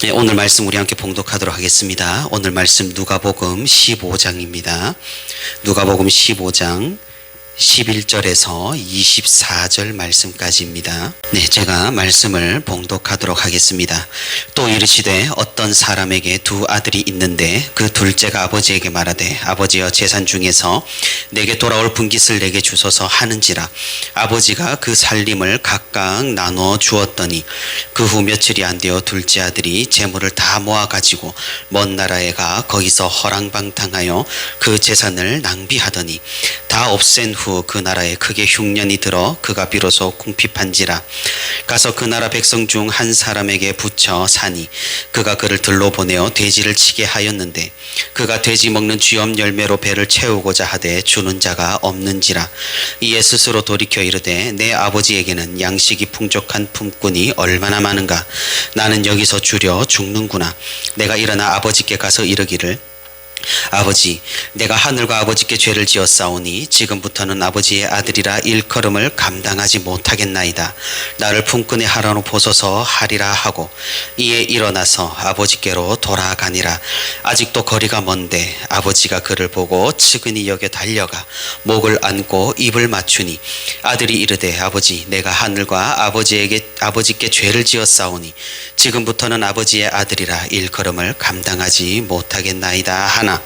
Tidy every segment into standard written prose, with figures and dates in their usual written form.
네, 오늘 말씀 우리 함께 봉독하도록 하겠습니다. 오늘 말씀 누가복음 15장입니다. 누가복음 15장 11절에서 24절 말씀까지입니다. 네, 제가 말씀을 봉독하도록 하겠습니다. 또 이르시되 어떤 사람에게 두 아들이 있는데 그 둘째가 아버지에게 말하되 아버지여 재산 중에서 내게 돌아올 분깃을 내게 주소서 하는지라. 아버지가 그 살림을 각각 나눠 주었더니 그 후 며칠이 안 되어 둘째 아들이 재물을 다 모아가지고 먼 나라에 가 거기서 허랑방탕하여 그 재산을 낭비하더니 다 없앤 후 그 나라에 크게 흉년이 들어 그가 비로소 궁핍한지라. 가서 그 나라 백성 중 한 사람에게 붙여 사니 그가 그를 들로 보내어 돼지를 치게 하였는데 그가 돼지 먹는 쥐엄 열매로 배를 채우고자 하되 주는 자가 없는지라. 이에 스스로 돌이켜 이르되 내 아버지에게는 양식이 풍족한 품꾼이 얼마나 많은가. 나는 여기서 주려 죽는구나. 내가 일어나 아버지께 가서 이르기를 아버지, 내가 하늘과 아버지께 죄를 지었사오니 지금부터는 아버지의 아들이라 일컬음을 감당하지 못하겠나이다. 나를 품꾼의 하라로 보소서 하리라 하고 이에 일어나서 아버지께로 돌아가니라. 아직도 거리가 먼데 아버지가 그를 보고 측은히 여겨 달려가 목을 안고 입을 맞추니 아들이 이르되 아버지, 내가 하늘과 아버지께 죄를 지었사오니 지금부터는 아버지의 아들이라 일컬음을 감당하지 못하겠나이다 하나.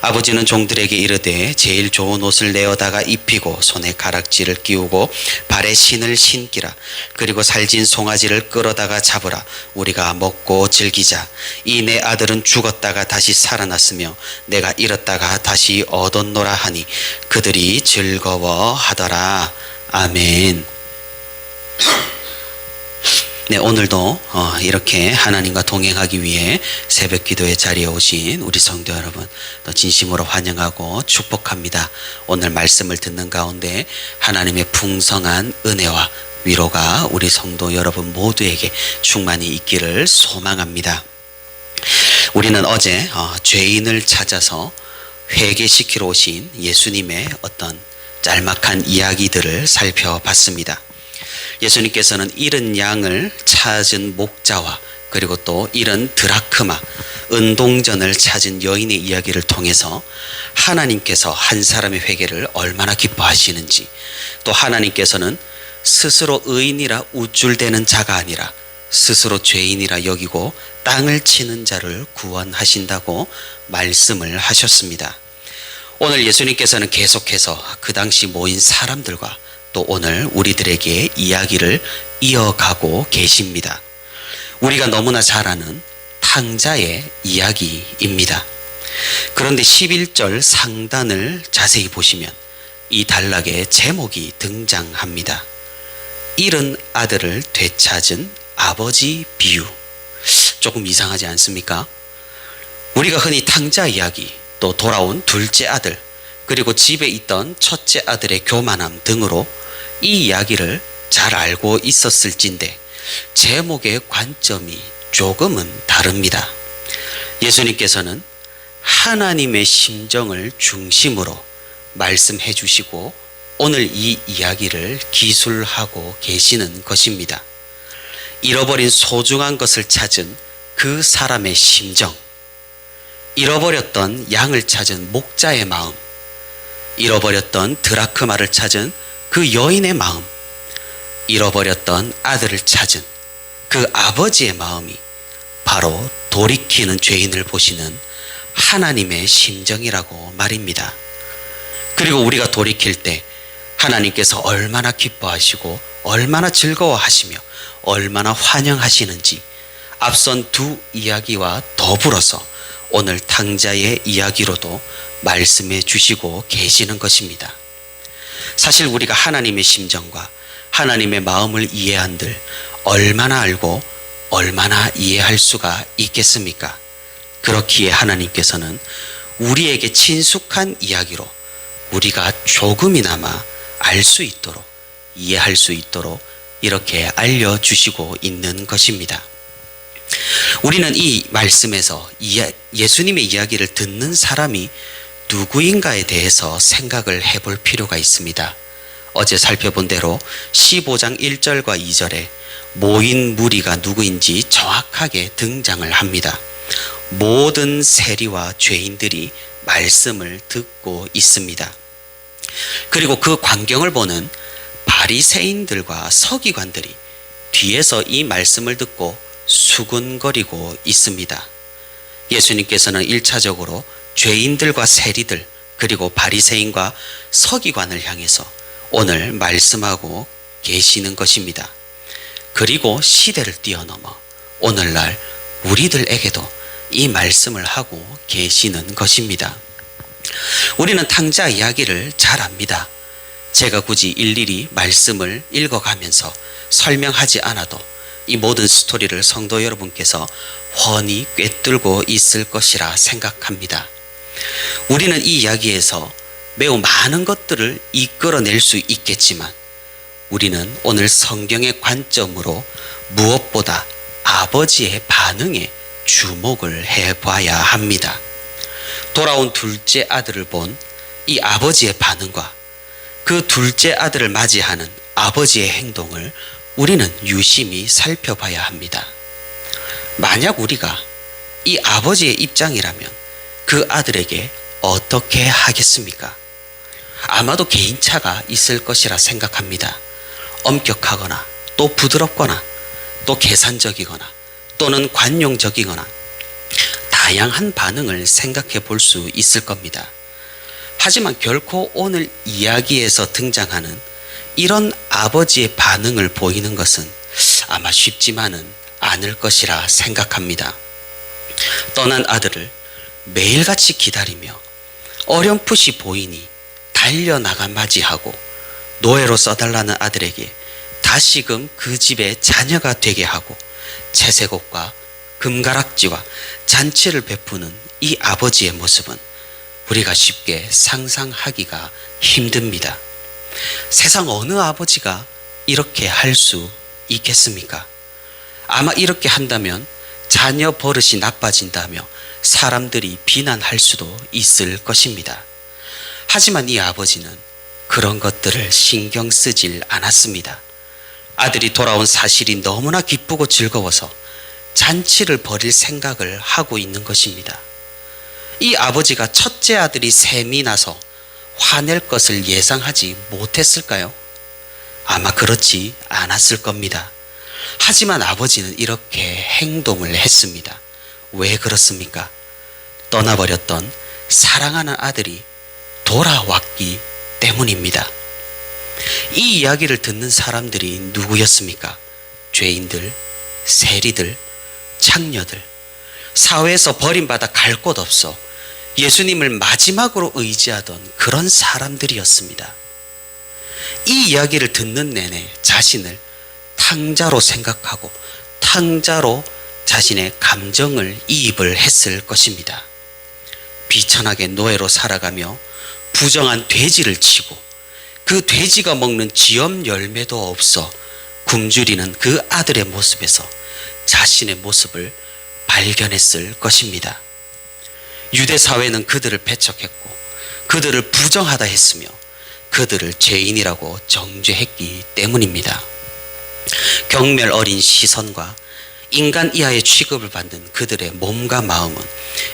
아버지는 종들에게 이르되 제일 좋은 옷을 내어다가 입히고 손에 가락지를 끼우고 발에 신을 신기라. 그리고 살진 송아지를 끌어다가 잡으라. 우리가 먹고 즐기자. 이 내 아들은 죽었다가 다시 살아났으며 내가 잃었다가 다시 얻었노라 하니 그들이 즐거워하더라. 아멘. 네, 오늘도 이렇게 하나님과 동행하기 위해 새벽 기도의 자리에 오신 우리 성도 여러분 또 진심으로 환영하고 축복합니다. 오늘 말씀을 듣는 가운데 하나님의 풍성한 은혜와 위로가 우리 성도 여러분 모두에게 충만히 있기를 소망합니다. 우리는 어제 죄인을 찾아서 회개시키러 오신 예수님의 어떤 짤막한 이야기들을 살펴봤습니다. 예수님께서는 잃은 양을 찾은 목자와 그리고 또 잃은 드라크마, 은동전을 찾은 여인의 이야기를 통해서 하나님께서 한 사람의 회개를 얼마나 기뻐하시는지, 또 하나님께서는 스스로 의인이라 우쭐대는 자가 아니라 스스로 죄인이라 여기고 땅을 치는 자를 구원하신다고 말씀을 하셨습니다. 오늘 예수님께서는 계속해서 그 당시 모인 사람들과 또 오늘 우리들에게 이야기를 이어가고 계십니다. 우리가 너무나 잘 아는 탕자의 이야기입니다. 그런데 11절 상단을 자세히 보시면 이 단락의 제목이 등장합니다. 잃은 아들을 되찾은 아버지 비유. 조금 이상하지 않습니까? 우리가 흔히 탕자 이야기, 또 돌아온 둘째 아들, 그리고 집에 있던 첫째 아들의 교만함 등으로 이 이야기를 잘 알고 있었을진데 제목의 관점이 조금은 다릅니다. 예수님께서는 하나님의 심정을 중심으로 말씀해 주시고 오늘 이 이야기를 기술하고 계시는 것입니다. 잃어버린 소중한 것을 찾은 그 사람의 심정, 잃어버렸던 양을 찾은 목자의 마음, 잃어버렸던 드라크마를 찾은 그 여인의 마음, 잃어버렸던 아들을 찾은 그 아버지의 마음이 바로 돌이키는 죄인을 보시는 하나님의 심정이라고 말입니다. 그리고 우리가 돌이킬 때 하나님께서 얼마나 기뻐하시고 얼마나 즐거워하시며 얼마나 환영하시는지 앞선 두 이야기와 더불어서 오늘 탕자의 이야기로도 말씀해 주시고 계시는 것입니다. 사실 우리가 하나님의 심정과 하나님의 마음을 이해한들 얼마나 알고 얼마나 이해할 수가 있겠습니까? 그렇기에 하나님께서는 우리에게 친숙한 이야기로 우리가 조금이나마 알 수 있도록 이해할 수 있도록 이렇게 알려주시고 있는 것입니다. 우리는 이 말씀에서 예수님의 이야기를 듣는 사람이 누구인가에 대해서 생각을 해볼 필요가 있습니다. 어제 살펴본 대로 15장 1절과 2절에 모인 무리가 누구인지 정확하게 등장을 합니다. 모든 세리와 죄인들이 말씀을 듣고 있습니다. 그리고 그 광경을 보는 바리새인들과 서기관들이 뒤에서 이 말씀을 듣고 수군거리고 있습니다. 예수님께서는 1차적으로 죄인들과 세리들 그리고 바리새인과 서기관을 향해서 오늘 말씀하고 계시는 것입니다. 그리고 시대를 뛰어넘어 오늘날 우리들에게도 이 말씀을 하고 계시는 것입니다. 우리는 탕자 이야기를 잘 압니다. 제가 굳이 일일이 말씀을 읽어가면서 설명하지 않아도 이 모든 스토리를 성도 여러분께서 훤히 꿰뚫고 있을 것이라 생각합니다. 우리는 이 이야기에서 매우 많은 것들을 이끌어낼 수 있겠지만 우리는 오늘 성경의 관점으로 무엇보다 아버지의 반응에 주목을 해봐야 합니다. 돌아온 둘째 아들을 본 이 아버지의 반응과 그 둘째 아들을 맞이하는 아버지의 행동을 우리는 유심히 살펴봐야 합니다. 만약 우리가 이 아버지의 입장이라면 그 아들에게 어떻게 하겠습니까? 아마도 개인차가 있을 것이라 생각합니다. 엄격하거나 또 부드럽거나 또 계산적이거나 또는 관용적이거나 다양한 반응을 생각해 볼 수 있을 겁니다. 하지만 결코 오늘 이야기에서 등장하는 이런 아버지의 반응을 보이는 것은 아마 쉽지만은 않을 것이라 생각합니다. 떠난 아들을 매일같이 기다리며 어렴풋이 보이니 달려나가 맞이하고 노예로 써달라는 아들에게 다시금 그 집의 자녀가 되게 하고 채색옷과 금가락지와 잔치를 베푸는 이 아버지의 모습은 우리가 쉽게 상상하기가 힘듭니다. 세상 어느 아버지가 이렇게 할 수 있겠습니까? 아마 이렇게 한다면 자녀 버릇이 나빠진다며 사람들이 비난할 수도 있을 것입니다. 하지만 이 아버지는 그런 것들을 신경 쓰질 않았습니다. 아들이 돌아온 사실이 너무나 기쁘고 즐거워서 잔치를 벌일 생각을 하고 있는 것입니다. 이 아버지가 첫째 아들이 셈이 나서 화낼 것을 예상하지 못했을까요? 아마 그렇지 않았을 겁니다. 하지만 아버지는 이렇게 행동을 했습니다. 왜 그렇습니까? 떠나버렸던 사랑하는 아들이 돌아왔기 때문입니다. 이 이야기를 듣는 사람들이 누구였습니까? 죄인들, 세리들, 창녀들, 사회에서 버림받아 갈 곳 없어 예수님을 마지막으로 의지하던 그런 사람들이었습니다. 이 이야기를 듣는 내내 자신을 탕자로 생각하고 탕자로 자신의 감정을 이입을 했을 것입니다. 비천하게 노예로 살아가며 부정한 돼지를 치고 그 돼지가 먹는 지엄 열매도 없어 굶주리는 그 아들의 모습에서 자신의 모습을 발견했을 것입니다. 유대 사회는 그들을 배척했고 그들을 부정하다 했으며 그들을 죄인이라고 정죄했기 때문입니다. 경멸 어린 시선과 인간 이하의 취급을 받는 그들의 몸과 마음은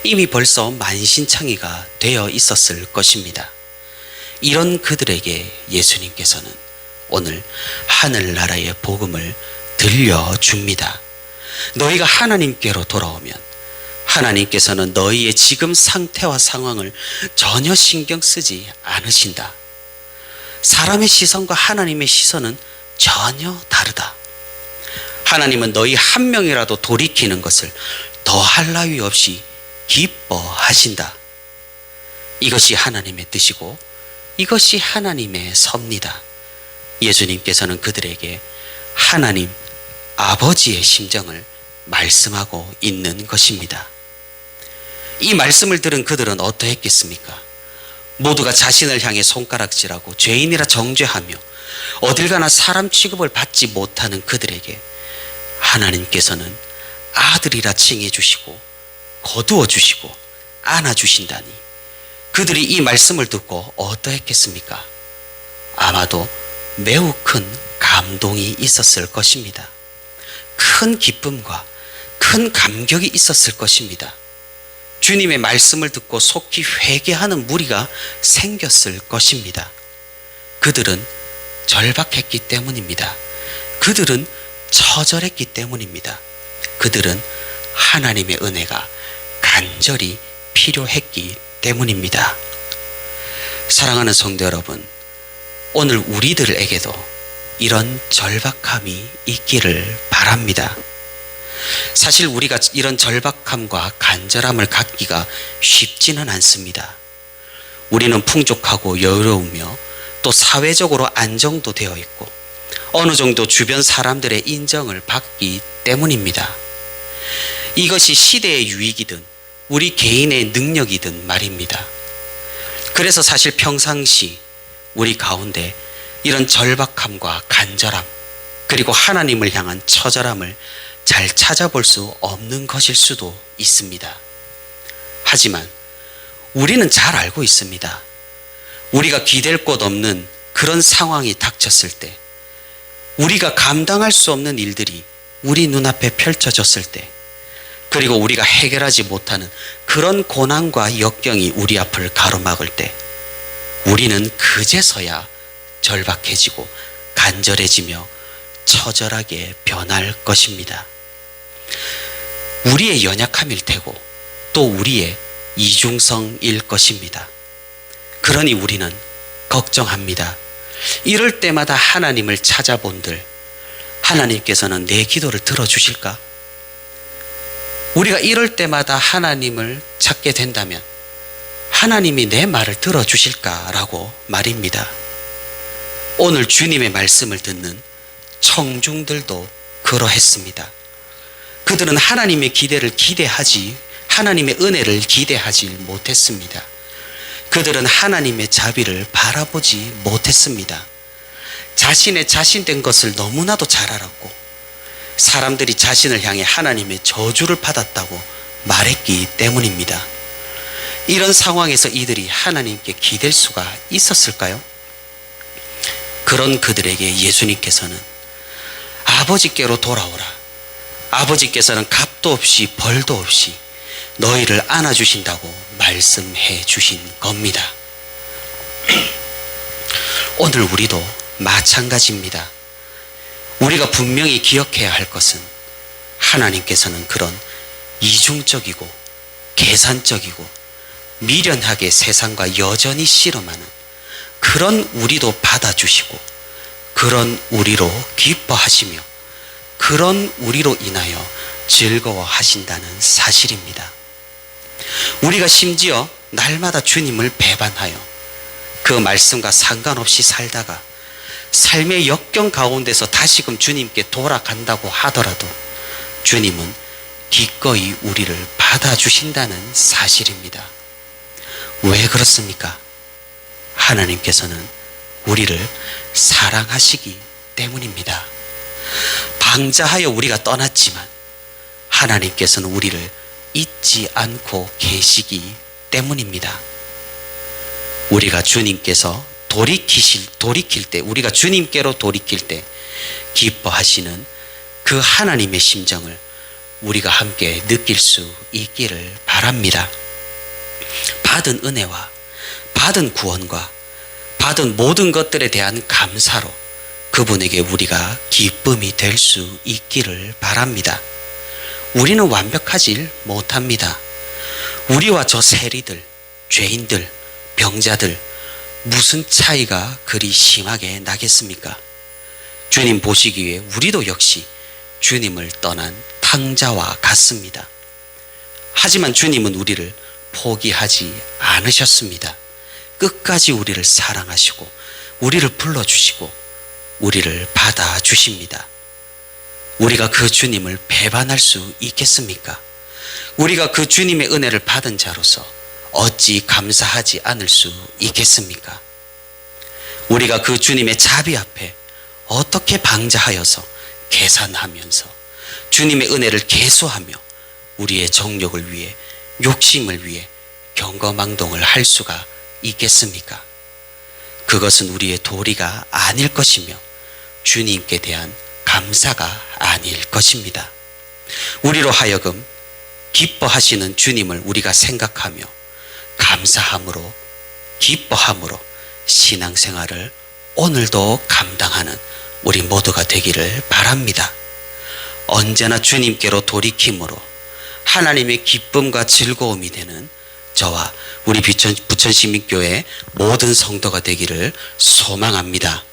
이미 벌써 만신창이가 되어 있었을 것입니다. 이런 그들에게 예수님께서는 오늘 하늘나라의 복음을 들려줍니다. 너희가 하나님께로 돌아오면 하나님께서는 너희의 지금 상태와 상황을 전혀 신경 쓰지 않으신다. 사람의 시선과 하나님의 시선은 전혀 다르다. 하나님은 너희 한 명이라도 돌이키는 것을 더할 나위 없이 기뻐하신다. 이것이 하나님의 뜻이고 이것이 하나님의 섭니다. 예수님께서는 그들에게 하나님 아버지의 심정을 말씀하고 있는 것입니다. 이 말씀을 들은 그들은 어떠했겠습니까? 모두가 자신을 향해 손가락질하고 죄인이라 정죄하며 어딜 가나 사람 취급을 받지 못하는 그들에게 하나님께서는 아들이라 칭해 주시고 거두어 주시고 안아 주신다니 그들이 이 말씀을 듣고 어떠했겠습니까? 아마도 매우 큰 감동이 있었을 것입니다. 큰 기쁨과 큰 감격이 있었을 것입니다. 주님의 말씀을 듣고 속히 회개하는 무리가 생겼을 것입니다. 그들은 절박했기 때문입니다. 그들은 처절했기 때문입니다. 그들은 하나님의 은혜가 간절히 필요했기 때문입니다. 사랑하는 성도 여러분, 오늘 우리들에게도 이런 절박함이 있기를 바랍니다. 사실 우리가 이런 절박함과 간절함을 갖기가 쉽지는 않습니다. 우리는 풍족하고 여유로우며 또 사회적으로 안정도 되어 있고 어느 정도 주변 사람들의 인정을 받기 때문입니다. 이것이 시대의 유익이든 우리 개인의 능력이든 말입니다. 그래서 사실 평상시 우리 가운데 이런 절박함과 간절함 그리고 하나님을 향한 처절함을 잘 찾아볼 수 없는 것일 수도 있습니다. 하지만 우리는 잘 알고 있습니다. 우리가 기댈 곳 없는 그런 상황이 닥쳤을 때, 우리가 감당할 수 없는 일들이 우리 눈앞에 펼쳐졌을 때, 그리고 우리가 해결하지 못하는 그런 고난과 역경이 우리 앞을 가로막을 때, 우리는 그제서야 절박해지고 간절해지며 처절하게 변할 것입니다. 우리의 연약함일 테고 또 우리의 이중성일 것입니다. 그러니 우리는 걱정합니다. 이럴 때마다 하나님을 찾아본들 하나님께서는 내 기도를 들어주실까? 우리가 이럴 때마다 하나님을 찾게 된다면 하나님이 내 말을 들어주실까라고 말입니다. 오늘 주님의 말씀을 듣는 청중들도 그러했습니다. 그들은 하나님의 하나님의 은혜를 기대하지 못했습니다. 그들은 하나님의 자비를 바라보지 못했습니다. 자신된 것을 너무나도 잘 알았고 사람들이 자신을 향해 하나님의 저주를 받았다고 말했기 때문입니다. 이런 상황에서 이들이 하나님께 기댈 수가 있었을까요? 그런 그들에게 예수님께서는 아버지께로 돌아오라. 아버지께서는 값도 없이 벌도 없이 너희를 안아주신다고 말씀해 주신 겁니다. 오늘 우리도 마찬가지입니다. 우리가 분명히 기억해야 할 것은 하나님께서는 그런 이중적이고 계산적이고 미련하게 세상과 여전히 씨름하는 그런 우리도 받아주시고 그런 우리로 기뻐하시며 그런 우리로 인하여 즐거워하신다는 사실입니다. 우리가 심지어 날마다 주님을 배반하여 그 말씀과 상관없이 살다가 삶의 역경 가운데서 다시금 주님께 돌아간다고 하더라도 주님은 기꺼이 우리를 받아주신다는 사실입니다. 왜 그렇습니까? 하나님께서는 우리를 사랑하시기 때문입니다. 방자하여 우리가 떠났지만 하나님께서는 우리를 잊지 않고 계시기 때문입니다. 우리가 주님께서 돌이킬 때, 우리가 주님께로 돌이킬 때 기뻐하시는 그 하나님의 심정을 우리가 함께 느낄 수 있기를 바랍니다. 받은 은혜와 받은 구원과 받은 모든 것들에 대한 감사로 그분에게 우리가 기쁨이 될 수 있기를 바랍니다. 우리는 완벽하지 못합니다. 우리와 저 세리들, 죄인들, 병자들 무슨 차이가 그리 심하게 나겠습니까? 주님 보시기에 우리도 역시 주님을 떠난 탕자와 같습니다. 하지만 주님은 우리를 포기하지 않으셨습니다. 끝까지 우리를 사랑하시고 우리를 불러주시고 우리를 받아주십니다. 우리가 그 주님을 배반할 수 있겠습니까? 우리가 그 주님의 은혜를 받은 자로서 어찌 감사하지 않을 수 있겠습니까? 우리가 그 주님의 자비 앞에 어떻게 방자하여서 계산하면서 주님의 은혜를 계수하며 우리의 정욕을 위해 욕심을 위해 경거망동을 할 수가 있겠습니까? 그것은 우리의 도리가 아닐 것이며 주님께 대한 감사가 아닐 것입니다. 우리로 하여금 기뻐하시는 주님을 우리가 생각하며 감사함으로 기뻐함으로 신앙생활을 오늘도 감당하는 우리 모두가 되기를 바랍니다. 언제나 주님께로 돌이킴으로 하나님의 기쁨과 즐거움이 되는 저와 우리 부천시민교회 모든 성도가 되기를 소망합니다.